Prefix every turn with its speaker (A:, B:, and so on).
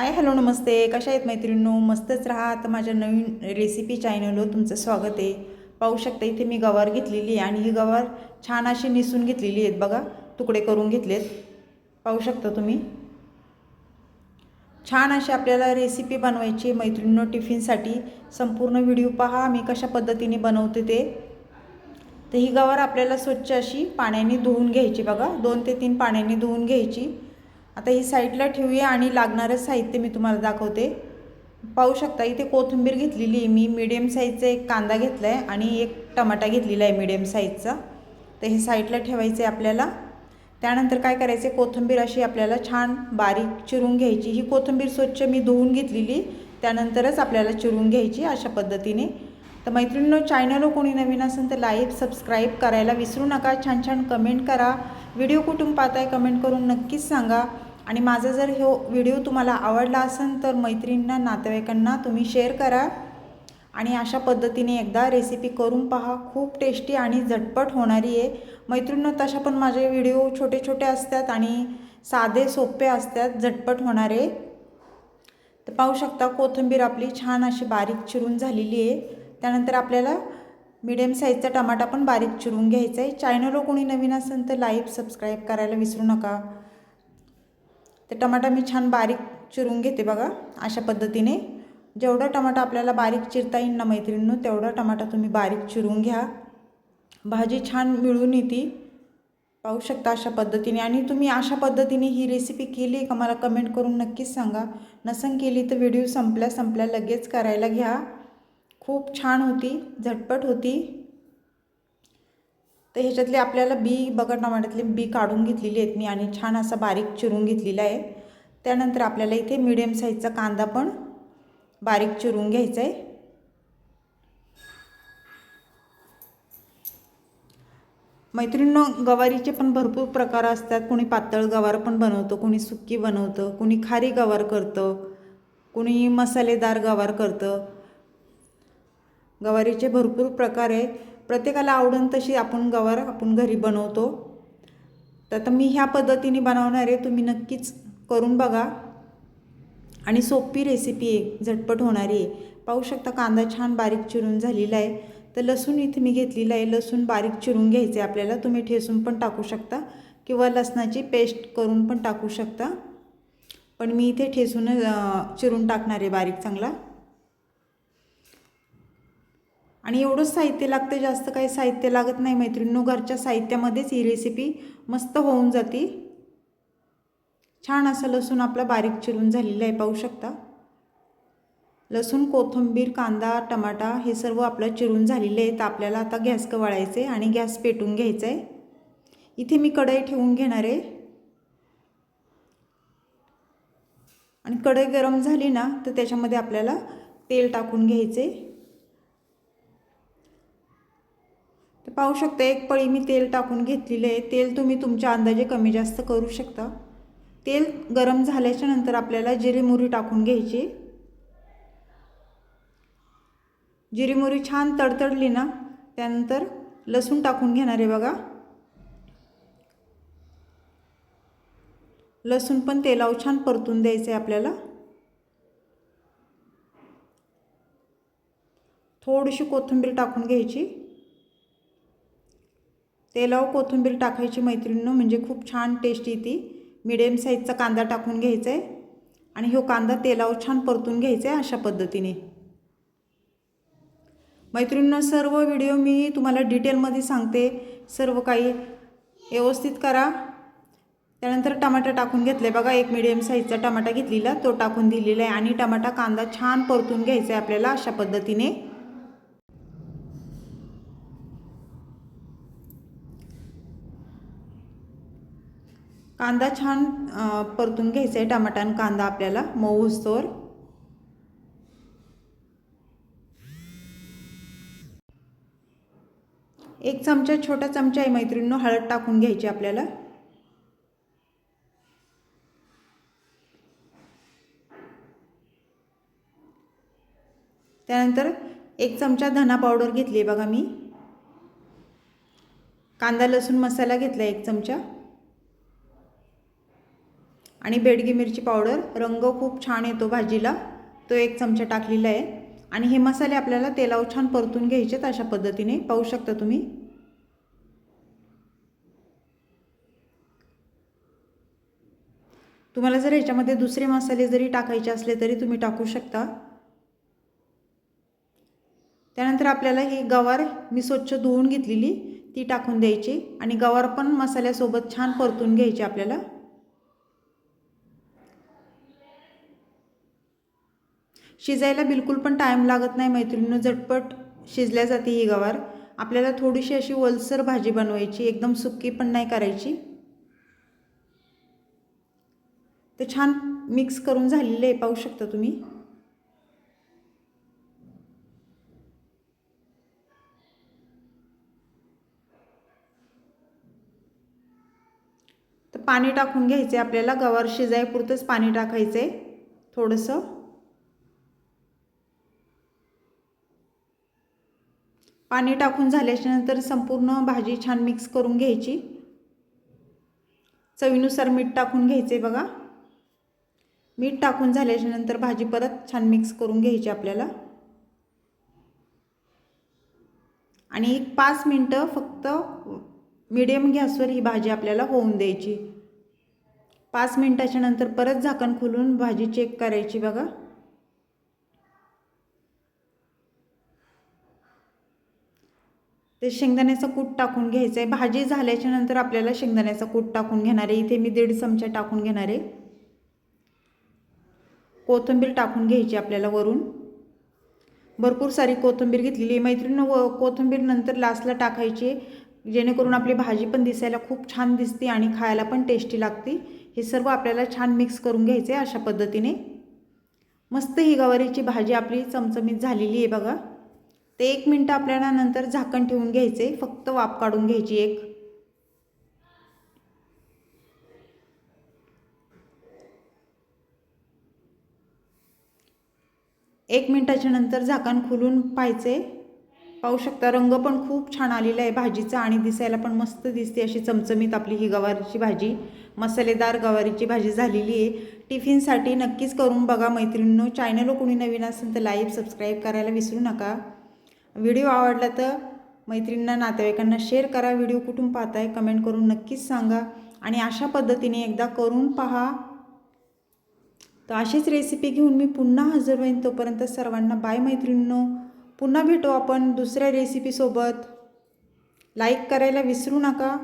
A: Hi hello नमस्ते. कशा आहेत मैत्रिणींनो? मस्तच राहा. तर माझ्या नवीन रेसिपी चॅनलवर तुमचं स्वागत आहे. पाहू शकता इथे मी गवार घेतलेली आहे आणि ही गवार छान अशी निसून घेतलेली आहेत बघा. तुकडे करून घेतलेत. पाहू शकता तुम्ही. छान अशी आपल्याला रेसिपी बनवायची मैत्रिणींनो टिफिनसाठी. संपूर्ण व्हिडिओ पहा मी कशा पद्धतीने बनवते ते. तर ही गवार आपल्याला स्वच्छ अशी पाण्याने धुवून घ्यायची बघा. 2 ते 3 पाण्याने धुवून घ्यायची. आता ही साईडला ठेवूया आणि लागणारं साहित्य मी तुम्हाला दाखवते. पाहू शकता इथे कोथिंबीर घेतलेली आहे मी. मीडियम साईजचा एक कांदा घेतला आहे आणि एक टमाटा घेतलेला आहे मीडियम साईजचा. तर हे साईडला ठेवायचं आहे आपल्याला. त्यानंतर काय करायचं आहे, कोथिंबीर अशी आपल्याला छान बारीक चिरून घ्यायची. ही कोथिंबीर स्वच्छ मी धुवून घेतलेली, त्यानंतरच आपल्याला चिरून घ्यायची अशा पद्धतीने. तर मैत्रिणींनो, चॅनलवर कोणी नवीन असेल तर लाईक सबस्क्राईब करायला विसरू नका. छान छान कमेंट करा. व्हिडिओ कुठून पाहताय कमेंट करून नक्कीच सांगा. आणि माझा जर व्हिडिओ तुम्हाला आवडला असेल तर मैत्रिणींना नातेवाईकांना तुम्ही शेअर करा. आणि अशा पद्धतीने एकदा रेसिपी करून पहा. खूप टेस्टी आणि झटपट होणारी आहे मैत्रिणींनो. तशा पण माझे व्हिडिओ छोटे छोटे असतात आणि साधे सोपे असतात, झटपट होणारे. तर पाहू शकता कोथिंबीर आपली छान अशी बारीक चिरून झालेली आहे. त्यानंतर आपल्याला मीडियम साईजचा टमाटा पण बारीक चिरून घ्यायचा आहे. चॅनलवर कोणी नवीन असेल तर लाईक सबस्क्राईब करायला विसरू नका. तर टमाटा मी छान बारीक चिरून घेते बघा अशा पद्धतीने. जेवढा टमाटा आपल्याला बारीक चिरता येईल ना मैत्रिणींनो, तेवढा टमाटा तुम्ही बारीक चिरून घ्या. भाजी छान मिळून येते. पाहू शकता अशा पद्धतीने. आणि तुम्ही अशा पद्धतीने ही रेसिपी केली का मला कमेंट करून नक्कीच सांगा. नसन केली तर व्हिडिओ संपल्या लगेच करायला घ्या. खूप छान होती, झटपट होती. तर ह्याच्यातले आपल्याला बी बघा, टमाट्यातले बी काढून घेतलेली आहेत मी आणि छान असा बारीक चिरून घेतलेला आहे. त्यानंतर आपल्याला इथे मीडियम साईजचा कांदा पण बारीक चिरून घ्यायचा आहे. मैत्रिणींनो, गवारीचे पण भरपूर प्रकार असतात. कोणी पातळ गवार पण बनवतं, कोणी सुक्की बनवतं, कोणी खारी गवार करतं, कोणी मसालेदार गवार करतं. गवारीचे भरपूर प्रकार आहे. प्रत्येकाला आवडेल तशी आपण गवार घरी बनवतो. तर आता मी ह्या पद्धतीने बनवणार आहे. तुम्ही नक्कीच करून बघा. आणि सोपी रेसिपी आहे, झटपट होणारी आहे. पाहू शकता कांदा छान बारीक चिरून झालेला आहे. तर लसूण इथे मी घेतलेला आहे. लसूण बारीक चिरून घ्यायचे आपल्याला. तुम्ही ठेचून पण टाकू शकता किंवा लसणाची पेस्ट करून पण टाकू शकता. पण मी इथे ठेचून चिरून टाकणार आहे बारीक चांगला. आणि एवढंच साहित्य लागते, जास्त काही साहित्य लागत नाही मैत्रिणींनो. घरच्या साहित्यामध्येच ही रेसिपी मस्त होऊन जाते. छान असं लसूण आपला बारीक चिरून झालेला आहे. पाहू शकता लसूण, कोथिंबीर, कांदा, टमाटा हे सर्व आपलं चिरून झालेले आहे. तर आपल्याला आता गॅस कवळायचं आहे आणि गॅस पेटून घ्यायचा आहे. इथे मी कढई ठेवून घेणार आहे. आणि कढई गरम झाली ना तर त्याच्यामध्ये आपल्याला तेल टाकून घ्यायचे. तर पाहू शकता एक पळी मी तेल टाकून घेतलेले आहे. तेल तुम्ही तुमच्या अंदाजे कमी जास्त करू शकता. तेल गरम झाल्याच्या नंतर आपल्याला जिरे मोहरी टाकून घ्यायची. जिरी मोहरी छान तडतडली ना त्यानंतर लसूण टाकून घेणार आहे बघा. लसूण पण तेलावर छान परतून द्यायचं आहे आपल्याला. थोडीशी कोथिंबीर टाकून घ्यायची. तेलावर कोथिंबीर टाकायची मैत्रिणींनो, म्हणजे खूप छान टेस्ट येते. मीडियम साईजचा कांदा टाकून घ्यायचा आहे आणि हा कांदा तेलावर छान परतून घ्यायचा आहे अशा पद्धतीने. मैत्रिणींनो, सर्व व्हिडिओ मी तुम्हाला डिटेलमध्ये सांगते. सर्व काही व्यवस्थित करा. त्यानंतर टमाटा टाकून घेतले बघा. एक मीडियम साईजचा टमाटा घेतलेला तो टाकून दिलेला आहे आणि टमाटा कांदा छान परतून घ्यायचा आहे आपल्याला अशा पद्धतीने. कांदा छान परतून घ्यायचा आहे. टमाटा आणि कांदा आपल्याला मऊ होईस्तोवर. एक चमचा, छोटा चमचा आहे मैत्रिणींनो, हळद टाकून घ्यायची आपल्याला. त्यानंतर एक चमचा धना पावडर घेतली बघा मी. कांदा लसूण मसाला घेतला एक चमचा. आणि बेडगी मिरची पावडर, रंग खूप छान येतो भाजीला, तो 1 चमचा टाकलेला आहे. आणि हे मसाले आपल्याला तेलावर छान परतून घ्यायचेत अशा पद्धतीने, पाहू शकता तुम्ही. तुम्हाला जर ह्याच्यामध्ये दुसरे मसाले जरी टाकायचे असले तरी तुम्ही टाकू शकता. त्यानंतर आपल्याला ही गवार मी स्वच्छ धुवून घेतलेली ती टाकून द्यायची आणि गवार पण मसाल्यासोबत छान परतून घ्यायची आपल्याला. शिजायला बिलकुल पण टाईम लागत नाही मैत्रिणींनो, झटपट शिजल्या जाते ही गवार. आपल्याला थोडीशी अशी ओलसर भाजी बनवायची, एकदम सुक्की पण नाही करायची. ते छान मिक्स करून झालेले आहे, पाहू शकता तुम्ही. तर पाणी टाकून घ्यायचे आपल्याला, गवार शिजायपुरतंच पाणी टाकायचं आहे थोडंसं. पाणी टाकून झाल्याच्यानंतर संपूर्ण भाजी छान मिक्स करून घ्यायची. चवीनुसार मीठ टाकून घ्यायचे बघा. मीठ टाकून झाल्याच्यानंतर भाजी परत छान मिक्स करून घ्यायची आपल्याला. आणि 5 मिनटं फक्त मीडियम गॅसवर ही भाजी आपल्याला होऊन द्यायची. 5 मिनटाच्या नंतर परत झाकण खोलून भाजी चेक करायची बघा. ते शेंगदाण्याचा कूट टाकून घ्यायचं आहे. भाजी झाल्याच्या नंतर आपल्याला शेंगदाण्याचा कूट टाकून घेणार आहे. इथे मी 1.5 चमचा टाकून घेणार आहे. कोथिंबीर टाकून घ्यायची आपल्याला वरून. भरपूर सारी कोथिंबीर घेतलेली मैत्रिणींनो, कोथिंबीर नंतर लास्टला टाकायची, जेणेकरून आपली भाजी पण दिसायला खूप छान दिसते आणि खायला पण टेस्टी लागते. हे सर्व आपल्याला छान मिक्स करून घ्यायचे अशा पद्धतीने. मस्त ही गवारीची भाजी आपली चमचमीत झालेली आहे बघा. ते 1 मिनिट आपल्याला नंतर झाकण ठेवून घ्यायचे, फक्त वाफ काढून घ्यायची एक. एक मिनिटाच्या नंतर झाकण खोलून पाहायचे. पाहू शकता रंग पण खूप छान आलेला आहे भाजीचा आणि दिसायला पण मस्त दिसते अशी चमचमीत आपली ही गवारीची भाजी, मसालेदार गवारीची भाजी झालेली आहे. टिफिनसाठी नक्कीच करून बघा मैत्रिणींनो. चॅनलवर कोणी नवीन असेल तर लाईक सबस्क्राईब करायला विसरू नका. व्हिडिओ आवडला तर मैत्रिणींना नातेवाईकांना शेअर करा. व्हिडिओ कुठून पाहताय कमेंट करून नक्कीच सांगा आणि अशा पद्धतीने एकदा करून पहा. तर अशीच रेसिपी घेऊन मी पुन्हा हजर होईन. तोपर्यंत सर्वांना बाय मैत्रिणींनो. पुन्हा भेटू आपण दुसऱ्या रेसिपीसोबत. लाईक करायला विसरू नका.